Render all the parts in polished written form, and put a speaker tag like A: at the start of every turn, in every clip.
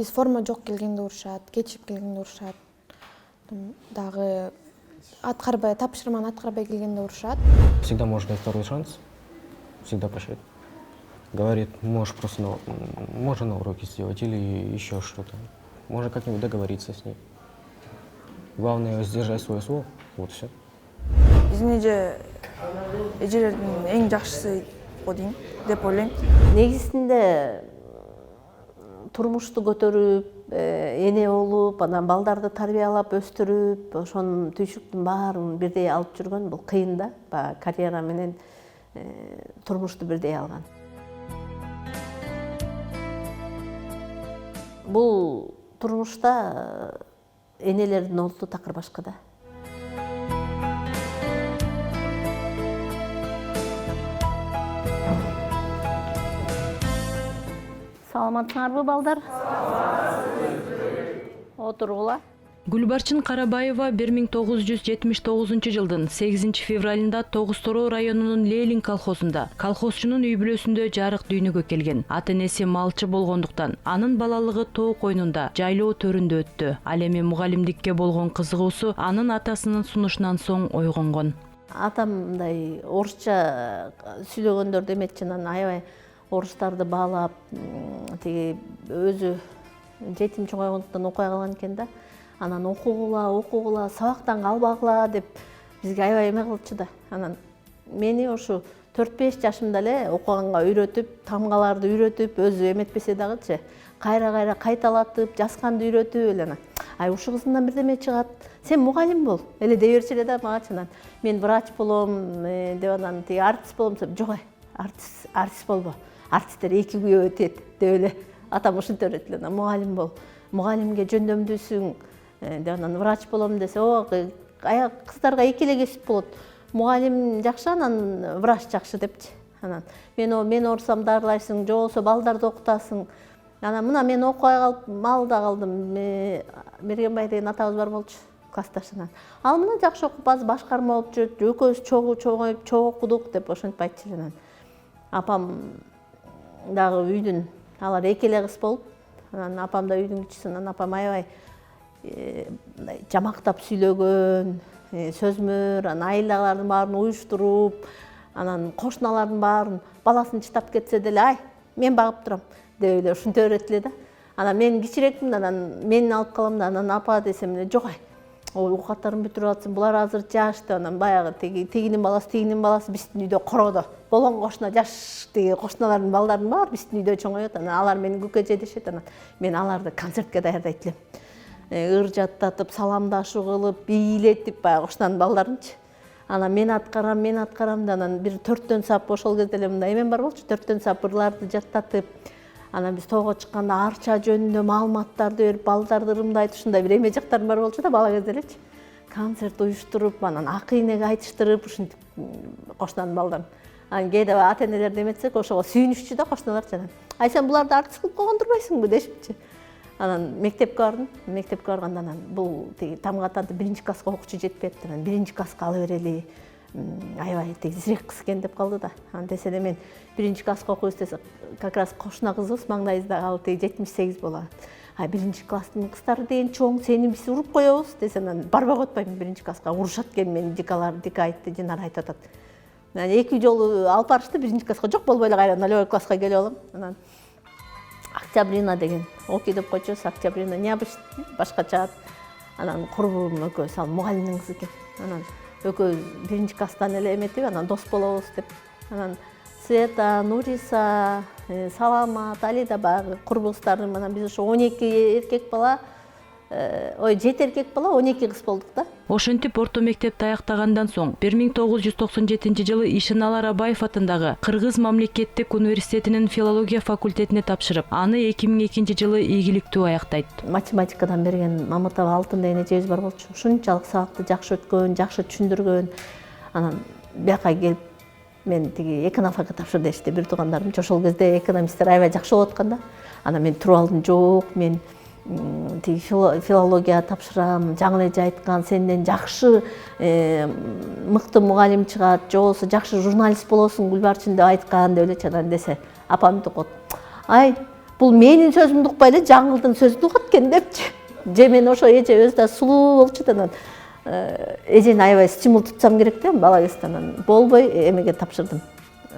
A: Биз форма жок келгенде урушат, кечип келгенде урушат. Дагы аткарбай, тапшырманы аткарбай келгенде урушат.
B: Всегда можешь дать второй шанс, всегда прощает. Говорит, можешь просто можно на уроке сделать или еще что-то. Можно как-нибудь договориться с ней. Главное сдержать свое слово, вот все.
C: Биздин эжелердин эң жакшысы го дейм деп ойлойм.
D: Негизинде турмушту көтөрүп, эне болуп, анан балдарды тарбиялап өстүрүп, ошонун түйшүктүн баарын бирдей алып жүргөн бул кыйын да. Карьера менен турмушту бирдей алган. Бул турмушта энелердин олту такыр башка да. Саламатсыңарбы балдар? Отургула.
E: Гүлбарчын Карабаева 1979 жылдын 8 февралында Тогуз-Тороо районунун Лелин колхозунда колхозчунун үй бүлөсүндө жарык дүйнөгө келген. Ата-энеси малчы болгондуктан анын балалыгы тоо койнунда, жайлоо төрүндө өттү. Ал эми мугалимдикке болгон кызыгуусу анын атасынын сунушунан соң ойгонгон.
D: Атам мындай орусча сүйлөгөндөрдү эметчи, анан аябай орустарды баалап, тиги өзү жетим чоңойгондуктан окуй калган экен да. Анан окугула, сабактан калбагыла деп бизге аябай эме кылчу да. Анан мени ушу 4-5 жашымда эле окуганга үйрөтүп, тамгаларды үйрөтүп, өзү эметпесе дагычы, кайра кайталатып, жазганды үйрөтүп эле анан. Ай ушу кызыңдан бирдеме чыгат. Сен мугалим бол. Эле дей берчү эле да магачы. Анан мен врач болом деп анан тиги артист болом деп, жок артист болбо. Артисттер 2 күйөө өтөт деп эле атам ушинтип öğretти. Анан мугалим бол. Мугалимге жөндөмдүүсүң деп анан врач болом десе, аяк кыздарга эки эле кесип болот. Мугалим жакшы, анан врач жакшы депчи. Анан мен оорусам дарылайсың, же болбосо балдарды окутасың. Анан мына мен окубай калып, малда калдым. Мергенбай деген атабыз бар болчу, классташынан. Ал мына жакшы окуп, азыр башкарма болуп жүрөт. Экөөбүз чогуу окудук деп ошентип айтчу эле. Апам дагы үйдүн, алар эки эле кыз болуп, анан апам да үйдүн кичүүсү, анан апам аябай жамактап сүйлөгөн, сөзмөр, анан айылдагылардын баарын уюштуруп, анан кошуналардын баарын баласын чытап кетсе деле, ай, мен багып турам деп эле ушинтип öğretти да. Анан мен кичирекмин, анан мен алып калам да, анан апа десем эле, жок ай, оокаттарын бүтүрүп атсың, булар азыр жаш деп, анан баягы тигинин баласы биздин үйдө короодо. Болгон кошуна жаш тиги кошуналардын балдарын бар, биздин үйдө чоңойот. Анан алар мени күкөже дешет, анан мен аларды концертке даярдайт элем. Ыр жаттатып, саламдашуу кылып, бийлетип баягы кошунанын балдарынчы. Анан мен аткарам да, анан бир 4-төн сап ошол кезде эле мындай эмем бар болчу, 4-төн сап ырларды жаттатып, анан биз тоого чыкканда арча жөнүндө маалыматтарды берип, балдарды ырымдайт, ушундай бир эме жактарым бар болчу да бала кезде элечи. Концерт уюштуруп, анан акыйнеге айтыштырып, ушинтип кошунанын балдарын. Анан кээде ата-энелер деметсек, ошого сүйүнүшчү да кошуналарчы. Анан ай сен буларды артист кылып койгон турбайсыңбы дешипчи. Анан мектепке бардым. Мектепке барганда анан бул тиги тамга тантып 1-класска окуучу жетпепти. Анан 1-класска ала берели. Аябай тиги зирек кыз экен деп калды да. Анан десе эле мен 1-класска окуйбуз десе, как раз кошуна кызыбыз маңдайыбызда ал тиги 78 болот. Ай 1-класстын кыздары деген чоң, сени биз уруп коебуз десе, анан барбай атпайм 1-класска. Урушат экен мени, дика айтты, жинар айтып атат. Анан 2 жолу алып барышты 1-класска, жок болбой эле кайра 0 класска келип алам. Анан Октябрина деген оки деп койчубуз, Октябрина необычный, башкача. Анан курбум экөөбүз, ал мугалимдин кызы экен. Анан экөөбүз 1-класстан эле эметип, анан дос болобуз деп. Анан Света, Нуриса, Саламат, Алида багы курбуңуздарым, анан биз ошо 12 эркек бала, 7 эркек бала, 12 кыз болдук да.
E: Ошентип орто мектепти аяктагандан соң 1997 жылы Ишеналы Абаев атындагы Кыргыз мамлекеттик университетинин филология факультетине тапшырып, аны 2002 жылы ийгиликтүү аяктайт.
D: Математикадан берген Мамытова Алтын деген эжебиз бар болчу. Ушунчалык сабакты жакшы өткөн, жакшы түшүндүргөн. Анан бияка келип мен тиги экономика тапшыр дешти бир туугандарым. Ошол кезде экономисттер аябай жакшы болуп аткан да. Анан мен туруп алдым, жок, мен филология тапшырам, жаңы эле айткан, сенден жакшы мыкты мугалим чыгат, же болбосо жакшы журналист болосуң Гүлбарчын деп айткан деп эле чанан десе, апам токот. Ай, бул менин сөзүмдү укпай эле жаңылдын сөзүн угат экен депчи. Же мен ошо эже өзү да сулуу болчу да, анан эжени аябай стимул тутсам керек да, бала кезде. Анан болбой эмеге тапшырдым.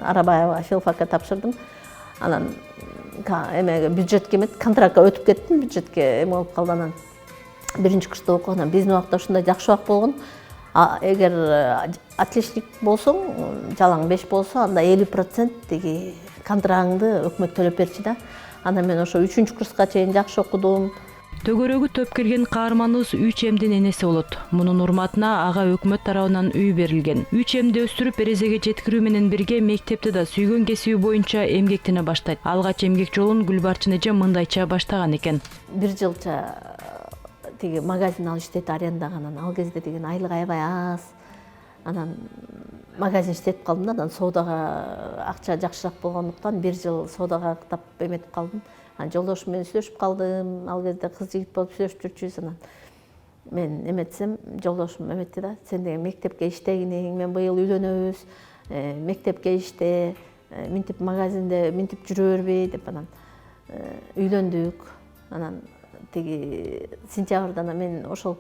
D: Арабаева филфакка тапшырдым. Анан эмеге бюджетке эмет, контрактка өтүп кеттим, бюджетке эме болуп калды. Анан биринчи курста окуган, биздин убакта ушундай жакшы убак болгон. Эгер отличник болсоң, жалаң 5 болсо, анда 50% деги контрагыңды өкмөт төлөп берчү да. Анан мен ошо 3 курска чейин жакшы окудум.
E: Төгөрөгү төп келген каарманыбыз 3 эмдин энеси болот. Мунун урматына ага өкмөт тарабынан үй берилген. 3 эмди өстүрүп эрезеге жеткирүү менен бирге мектепте да сүйгөн кесиби боюнча эмгектене баштайт. Алгач эмгек жолун Гүлбарчын эже мындайча баштаган экен.
D: 1 жылча тиги магазин алып иштетип арендаганан, ал кезде деген айлык аябай аз. Анан магазин иштетип калдым да, анан соодага акча жакшыраак болгондуктан 1 жыл соодага актап эметип калдым. Анан жолдошум менен сүйлөшүп калдым. Ал кезде кыз жигит болуп сүйлөшүп жүрчүбүз. Анан мен эметсем, жолдошум эметти да, сен деген мектепке иштегиниң, мен быйыл үйлөнөбүз, мектепке иште, минтип магазинде минтип жүрө бербей деп. Анан үйлөндүк. Анан тиги сентябрда мен ошол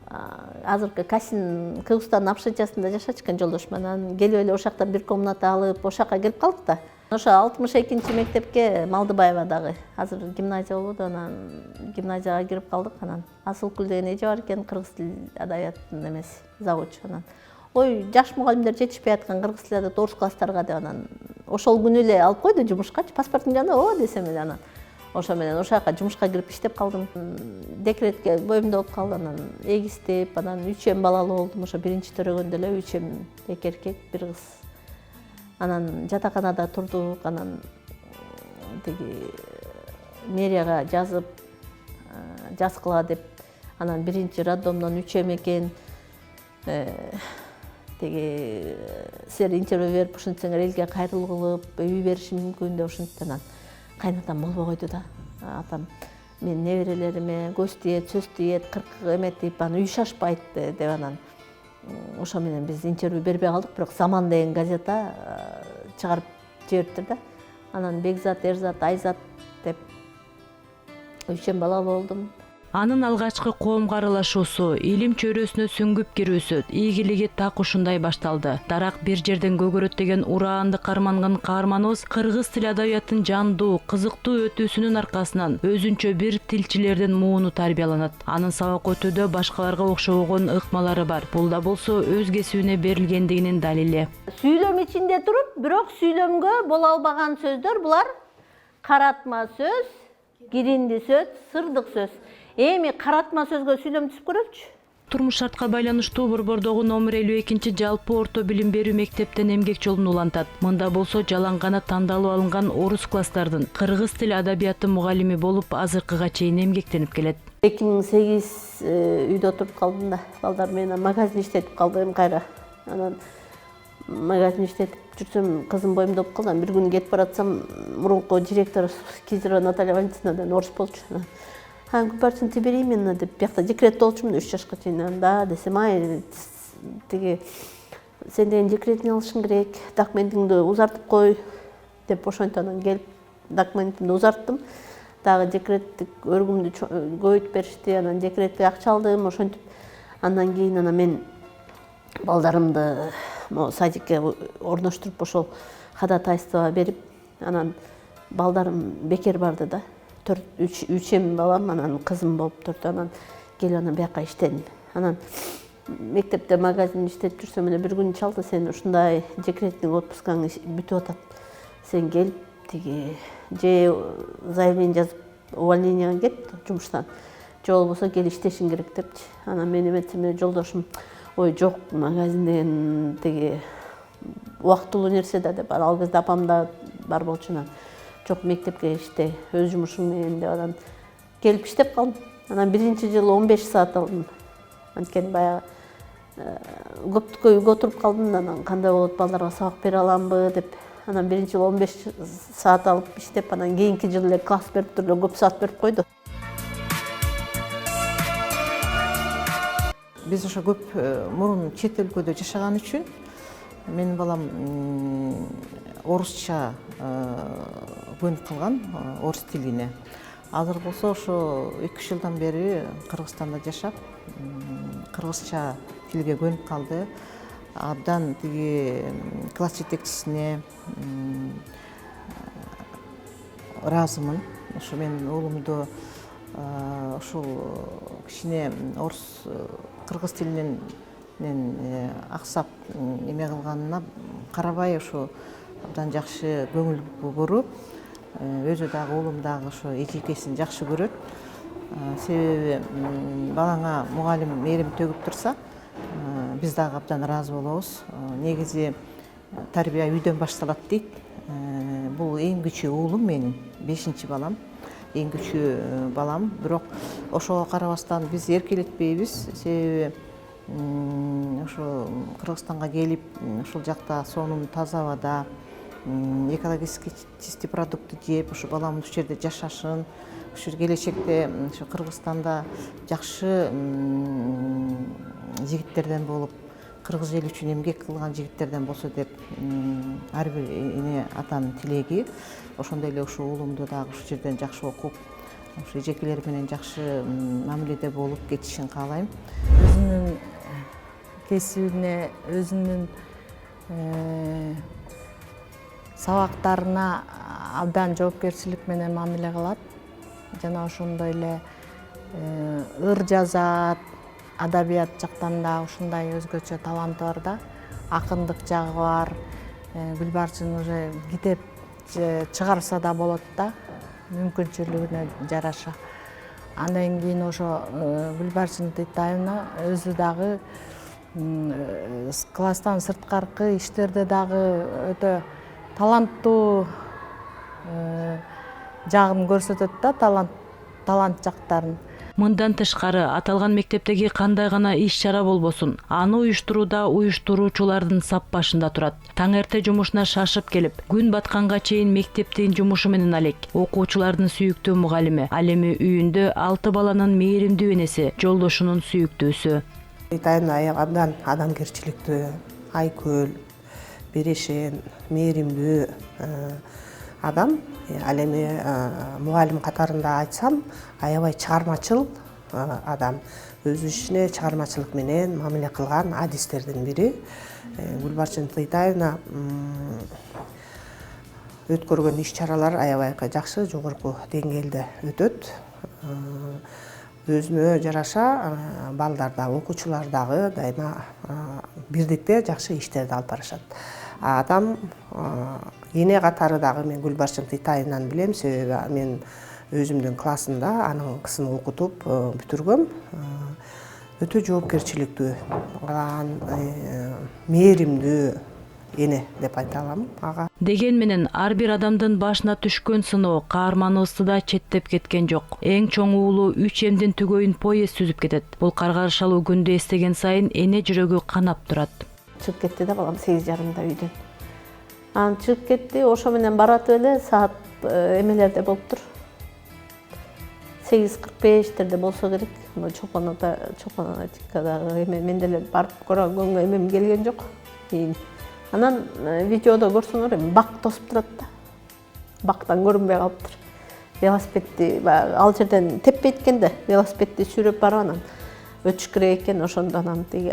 D: азыркы Касин Кыргызстандын общежитиясында жашачу экен жолдошум. Анан келип эле ошол жактан 1 комната алып, ошол жака келип калдык да. Ошо 62-нчи мектепке Малдыбаевадагы азыр гимназия болду. Анан гимназияга кирип калдык. Анан Асылкүл деген эже бар экен, кыргыз тил адабиятынын эмеси, завучу. Анан ой, жаш мугалимдер жетишпей аткан кыргыз тил адабият орус класстарга деп анан ошол күнү эле алып койду жумушкачы. Паспортуң жанында, о десем эле анан ошо менен ошол жака жумушка кирип иштеп калдым. Декретке боюмда болуп калды. Анан эгистип, анан 3 эм балалуу болдум. Ошо биринчи төрөгөндө эле 3 эм, 2 эркек, 1 кыз. Анан жатаканада турдук. Анан тиги мэрияга жазып, жазгыла деп. Анан биринчи роддомдон 3 эм экен. Тиги силер интервью берип ушинтсеңер элге кайрылуу кылып үй бериши мүмкүн деп ушинтти. Анан кайнатам болбой койду да. Атам мен неберелериме көз тиет, сөз тиет, 40 эметип, аны үй шашпайт деп. Анан ошо менен биз интервью бербей калдык, бирок Заман деген газета чыгарып жибериптир да. Анан Бекзат, Эрзат, Айзат деп 3 эм бала болдум.
E: Анын алгачкы коомго аралашуусу, илим чөйрөсүнө сүңгүп кирүүсү, ийгилиги так ушундай башталды. Дарак бир жерден көгөрөт деген ураанды карманган каарманыбыз кыргыз тил адабиятынын жандуу, кызыктуу өтүүсүнүн аркасынан өзүнчө бир тилчилердин мууну тарбияланат. Анын сабак өтүүдө башкаларга окшобогон ыкмалары бар. Бул да болсо өз кесибине берилгендигинин далили.
D: Сүйлөм ичинде туруп, бирок сүйлөмгө боло албаган сөздөр булар каратма сөз, киринди сөз, сырдык сөз. Эми каратма сөзгө сүйлөм түзүп көрөчү.
E: Турмуш шартка байланыштуу Борбордогу номер 52 жалпы орто билим берүү мектептен эмгек жолун улантат. Мында болсо жалаң гана тандалып алынган орус класстардын кыргыз тил адабияты мугалими болуп азыркыга чейин эмгектенип келет.
D: 2008 үйдө отуруп калдым да, балдар менен магазин иштетип калдым кайра. Анан магазин иштетип жүрсөм, кызым боюмда болуп калды. Бир күнү кетип баратсам, мурунку директор Кизирова Наталья Валентиновна орус болчу. Гүлбарчын беременна деп, биякта декретте болчумун 3 жашка чейин. Да десем, ай тиги сен деген декретин алышың керек, документиңди узартып кой деп ошентонун келип документимди узарттым. Дагы декреттик өргүмдү көбөйтүп беришти. Анан декретке акча алдым, ошентип. Андан кийин мен балдарымды садикке орноштуруп ошол ходатайство берип, анан балдарым бекер барды да. 3 эм балам, анан кызым болуп турду. Анан келип анан бияка иштедим. Анан мектепте магазин иштетип жүрсөм эле бир күн чалды, сен ушундай декреттик отпускаң бүтүп атат. Сен келип тиги же заявление жазып увольненияга кет жумуштан. Же болбосо келип иштешиң керек депчи. Анан мен эметсем жолдошум, ой жок, магазин деген тиги убактылуу нерсе да деп. Ал кезде апам да бар болчу. Жок, мектепке иште, өз жумушуң менен деп анан келип иштеп калдым. Анан биринчи жылы 15 саат алдым. Анткени баягы көптүккө үйгө отуруп калдым да, анан кандай болот, балдарга сабак бере аламбы деп. Анан биринчи жылы 15 саат алып иштеп, анан кийинки жылы эле класс берип туруп эле көп саат берип койду.
F: Биз ошо көп мурун чет өлкөдө жашаган үчүн менин балам орусча көнүп калган орус тилине. Азыр болсо ошо 2-3 жылдан бери Кыргызстанда жашап, кыргызча тилге көнүп калды. Абдан тиги класс жетекчисине ыраазымын. Ошо мен уулумду ушул кичине орус кыргыз тилинен аксап эме кылганына карабай ошо абдан жакшы көңүл буруп, өзү дагы уулум дагы ошо эжекесин жакшы көрөт. Себеби балаңа мугалим мээрим төгүп турса, биз дагы абдан ыраазы болобуз. Негизи тарбия үйдөн башталат дейт. Бул эң күчү уулум менин, 5-чи балам, эң күчү балам. Бирок ошого карабастан биз эркелетпейбиз. Себеби ошо Кыргызстанга келип, ушул жакта сонун таза абада, экологически чистый продукты жеп, ошо балам ушул жерде жашашын, ушул келечекте ошо Кыргызстанда жакшы жигиттерден болуп, кыргыз эли үчүн эмгек кылган жигиттерден болсо деп ар бир эне атанын тилеги. Ошондой эле ушул уулумду дагы ушул жерден жакшы окуп, ошо эжекелер менен жакшы мамиледе болуп кетишин каалайм.
G: Өзүнүн кесибине, өзүнүн сабактарына абдан жоопкерчилик менен мамиле кылат. Жана ошондой эле ыр жазат, адабият жактан да ушундай өзгөчө таланты бар да, акындык жагы бар. Гүлбарчын уже китеп чыгарса да болот да, мүмкүнчүлүгүнө жараша. Андан кийин ошо Гүлбарчын Тыйтаевна өзү дагы класстан сырткаркы иштерде дагы өтө таланттуу жагын көрсөтөт да, талант жактарын.
E: Мындан тышкары аталган мектептеги кандай гана иш-чара болбосун, аны уюштурууда уюштуруучулардын сап башында турат. Таң эрте жумушуна шашып келип, күн батканга чейин мектептин жумушу менен алек. Окуучулардын сүйүктүү мугалими, ал эми үйүндө 6 баланын мээримдүү энеси, жолдошунун сүйүктүүсү.
H: Тыйтаевна абдан адамгерчиликтүү, айкөл, берешен, мээримдүү адам. Ал эми мугалим катарында айтсам, аябай чыгармачыл адам. Өз ишине чыгармачылык менен мамиле кылган адистердин бири. Гүлбарчын Тыйтаевна өткөргөн иш-чаралар аябай жакшы, жогорку деңгээлде өтөт. Өзүнө жараша балдар дагы, окуучулар дагы дайыма бирдикте жакшы иштерди алып барышат. Адам эне катары дагы мен Гүлбарчын Тыйтаевнаны билем, себеби мен өзүмдүн классында анын кызын окутуп бүтүргөм. Өтө жоопкерчиликтүү, мээримдүү эне деп айта алам ага.
E: Деген менен ар бир адамдын башына түшкөн сыноо, каарманыбызды да четтеп кеткен жок. Эң чоң уулу 3 эмдин түгөйүн поезд сүзүп кетет. Бул каргарышалуу күндү эстеген сайын эне жүрөгү канап турат.
D: Чыгып кетти да балам 8:30 үйдөн. Анан чыгып кетти, ошо менен барат эле саат эмелерде болуптур. 8:45 болсо керек. Чопонатикадагы эме мен деле барып көргөнгө эмем келген жок. Анан видеодо көрсөңөр эми бак тосуп турат да. Бактан көрүнбөй калыптыр. Велосипедти ал жерден теппейт экен да, велосипедти сүйрөп барып анан өтүш керек экен, ошондо анан тиги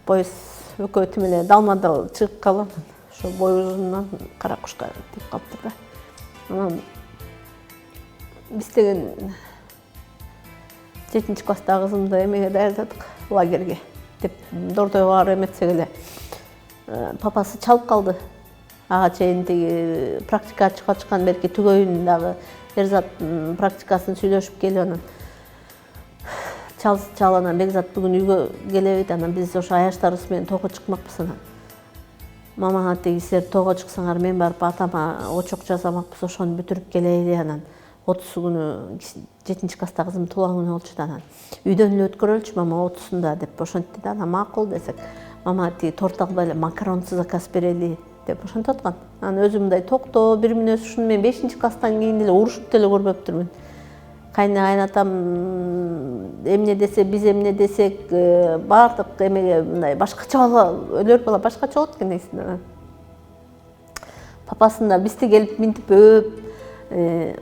D: поезд экөө тимеле далма-дал чыгып калып, ошо бой узунунан кара кушка тип калыптыр да. Анан биз деген 7-чи класстагы кызымды эмеге даярдадык, лагерге деп Дордойго барып эметсек эле папасы чалып калды. Ага чейин тиги практикага чыккан берки түгөйүн дагы Бекзат практикасын сүйлөшүп келип анан чал анан Бекзат бүгүн үйгө келебейт, анан биз ошо аяштарыбыз менен тоого чыкмакпыз анан. Мама тиги силер тоого чыксаңар мен барып атама очок жасамакпыз, ошону бүтүрүп келейли анан. 30 күнү 7-чи класстагы кызым туулган күнү болчу да анан. Үйдөн эле өткөрөлчү мама 30-сунда деп ошентти да, анан макул десек. Мама тиги торт алып эле макаронсуз заказ берели деп ошентип аткан. Анан өзүм мындай токтоо бир мүнөз ушуну мен 5-чи класстан кийин эле урушуп деле көрбөптүрмүн. Кайнатам эмне десе, биз эмне десек, баардык эмеге мындай башкача өлөр бала башкача болот экен негизинен. Папасын да бизди келип минтип өөп,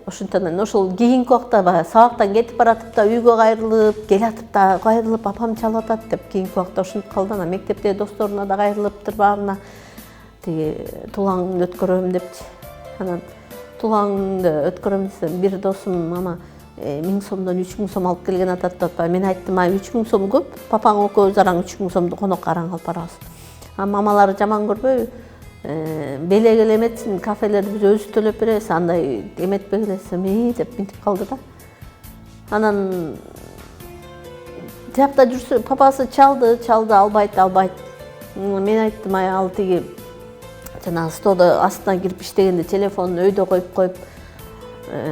D: Ошондон ошол кийинки убакта баягы сабактан кетип баратып да үйгө кайрылып, келатып да кайрылып апам чалып атат деп кийинки убакта ошентип калды. Анан мектептеги досторуна да кайрылыптыр баарына. Тиги туулаңды өткөрөм депчи. Анан туулаңды өткөрөм десем бир досум мама 1000 сомдон 3000 сом алып келген атат деп. Мен айттым, 3000 сом көп, папаң экөөбүз араң 3000 сомду конокко араң алып барабыз. Мамалары жаман көрбөйбү? Белек эле эметсин, кафелерди биз өзүбүз төлөп беребиз, андай эметпегиле десем, деп минтип калды да. Анан тиякта жүрсө папасы чалды, албайт. Мен айттым, ал тиги жанагы столдо астына кирип иштегенде телефонун өйдө коюп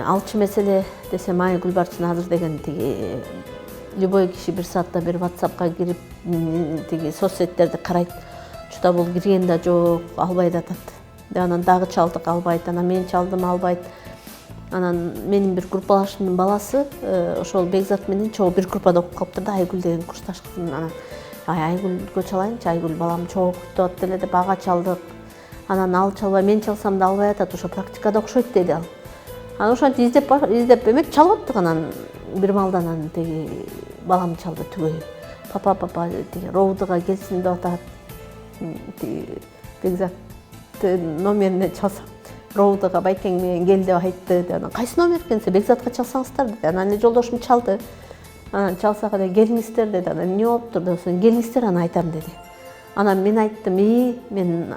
D: алчу маселе десем, Гүлбарчын азыр деген тиги любой киши бир саатта бир WhatsApp'ка кирип тиги соцсеттерди карайт. Чута бул кирген да жок, албайт атат. Анан дагы чалдык, албайт. Анан мен чалдым, албайт. Анан менин бир группалашымдын баласы ошол Бекзат менен чогуу бир группада окуп калыптыр да, Айгүл деген курсташ кызым. Анан Айгүлгө чалайынчы, Айгүл балам чогуу күтүп атат эле деп ага чалдык. Анан ал чалбай, мен чалсам да албай атат, ошо практикада окшойт деди ал. Анан ошентип издеп эмек чалып аттык. Анан бир маалдан анан тиги балам чалды түгөй. Папа тиги роудуга келсин деп атат. Бекзат номерине чалсам, роудуга байкең менен кел деп айтты. Анан кайсы номер экен десе, Бекзатка чалсаңыздар деди. Анан эле жолдошум чалды. Анан чалсак эле келиңиздер деди. Анан эмне болуптур десем, келиңиздер анан айтам деди. Анан мен айттым, мен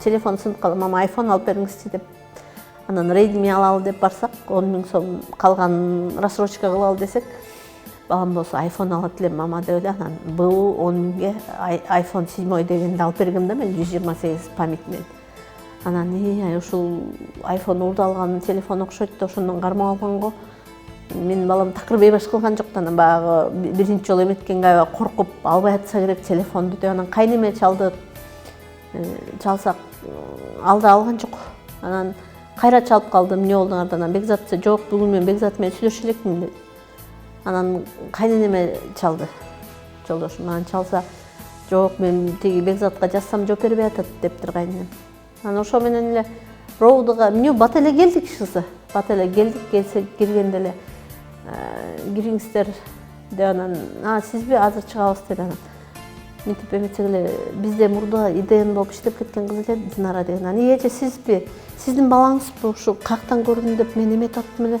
D: телефон сынып калды, мама айфон алып бериңизчи деп. Анан Redmi алалы деп барсак, 10.000 сом калган рассрочка кылалы десек, балам болсо айфон алат элем мама деп эле. Анан бул 10.000ге iPhone 7 дегенди алып бергем да, мен 128 память менен. Анан ушул iPhone урду алган телефон окшойт да, ошондон кармап алганго. Менин балам такыр бейбаш кылган жок да, анан баягы биринчи жолу эметкенге аябай коркуп албай атса керек телефонду деп. Анан кайнеме чалды. Чалсак алды алган жок. Анан кайра чалып калды, эмне болдуңар? Анан Бекзат десе, жок, бүгүн мен Бекзат менен сүйлөшө элекмин деди. Анан кайненеме чалды. Жолдошум анан чалса, жок, мен тиги Бекзатка жазсам жооп бербей атат дептир кайненем. Анан ошо менен эле роудуга эмне бат эле келдик шысы. Бат эле келдик, келсек киргенде эле кириңиздер деп. Анан сизби азыр чыгабыз деди. Анан мынтип эметсек эле бизде мурда идеян болуп иштеп кеткен кыз эле Динара деген. Анан эже сизби, сиздин балаңызбы, ушу каяктан көрдүм деп мен эметип аттым эле.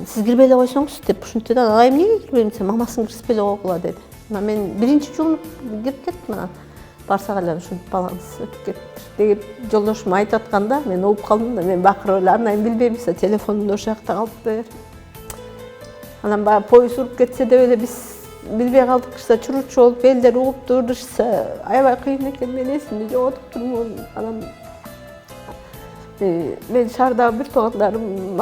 D: Сиз кирбей эле койсоңуз деп ушинтти да. Эмнеге кирбейм десем, мамасын киргизбей эле койгула деди. Анан мен биринчи жолу кирип кеттим. Анан барсак эле ушинтип балаңыз өтүп кетиптир деп жолдошум айтып атканда мен угуп калдым да. Мен бакырып эле анайын билбейм десе, телефонумду ошол жакта калыптыр. Анан баягы поезд уруп кетсе деп эле биз билбей калдык. Чуручу болуп элдер угуптур дешсе, аябай кыйын экен. Мен эсимди жоготуп турмун. Анан мен шаардагы бир туугандарым,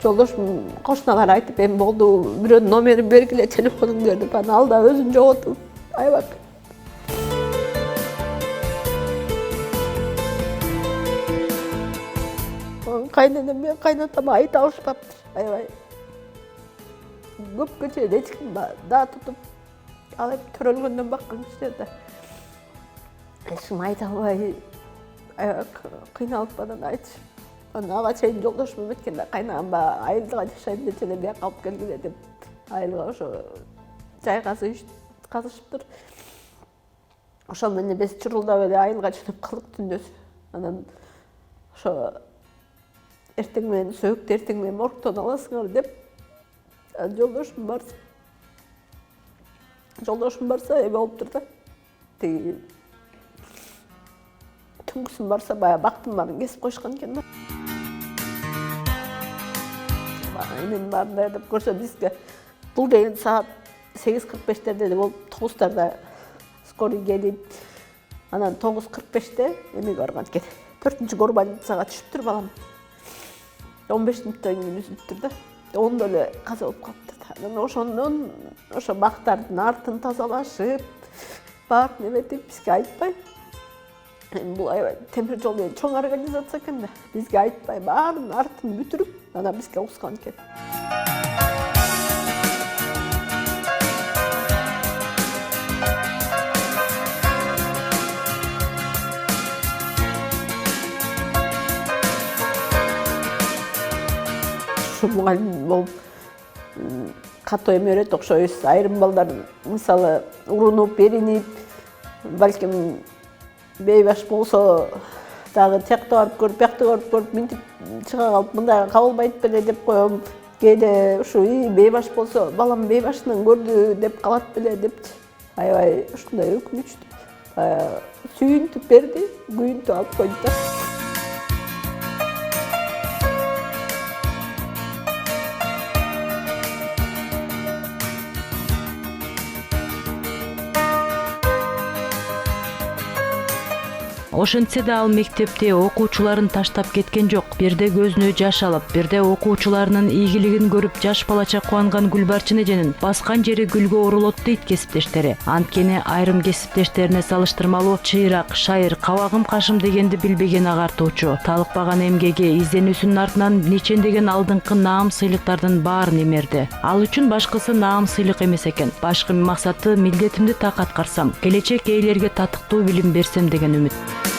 D: жолдошум, кошуналар айтып, эми болду, бирөөнүн номерин бергиле, телефонуңду деп. Анан ал да өзүн жоготуп, аябай кайненем менен кайнатама айта алышпаптыр. Аябай көпкө чейин эч ким да тутуп алып төрөлгөндөн баккан кишилер да эч ким айта албай аябай кыйналып анан айтышып. Анан ага чейин жолдошум эметкенде, кайнагам баягы айылга жашайм дечи эле бияка алып келгиле деп айылга ошо жай казышыптыр. Ошол менен биз чурулдап эле айылга жөнөп калдык түндөсү. Анан ошо эртең менен сөөктү эртең менен моргтон аласыңар деп жолдошум барса эме болуптур да. Тиги түнкүсүн барса баягы бактын баарын кесип коюшкан экен да. Эненин баарында деп көрсө бизге бул деген саат 8:45 эле болуп, 9:00 скорый келип, анан 9:45 эмеге барган экен. 4-чү горбольницага түшүптүр балам. 15 мүнөттөн кийин үзүлүптүр да. Ондо эле каза болуп калыптыр да. Анан ошондон ошо бактардын артын тазалашып, баарын эметип бизге айтпай. Бул аябай темир жол деген чоң организация экен да. Бизге айтпай баарын артын бүтүрүп, анан бизге угускан экен. ушу мугалим болуп катуу эме өрөт окшойбуз. Айрым балдар мисалы урунуп, беринип, балким бейбаш болсо дагы тиякта барып көрүп, биякта көрүп, мынтип чыга калып, мындайга кабылбайт беле деп коем. Кээде ушу бейбаш болсо, балам бейбашынан көрдү деп калат беле депчи. Аябай ушундай өкүнүчтүү. Сүйүнтүп берди, күйүнтүп алып койду да.
E: Ошентсе да ал мектепте окуучуларын таштап кеткен жок. Бирде көзүнө жаш алып, бирде окуучуларынын ийгилигин көрүп жаш балача кубанган Гүлбарчын эженин баскан жери гүлгө урулот дейт кесиптештери. Анткени айрым кесиптештерине салыштырмалуу чыйрак, шайыр, кабагым кашым дегенди билбеген агартуучу. Талыкпаган эмгеги, изденүүсүнүн артынан нечендеген алдыңкы наам сыйлыктардын баарын эмерди. Ал үчүн башкысы наам сыйлык эмес экен. Башкы максаты милдетимди так аткарсам, келечек ээлерге татыктуу билим берсем деген үмүт.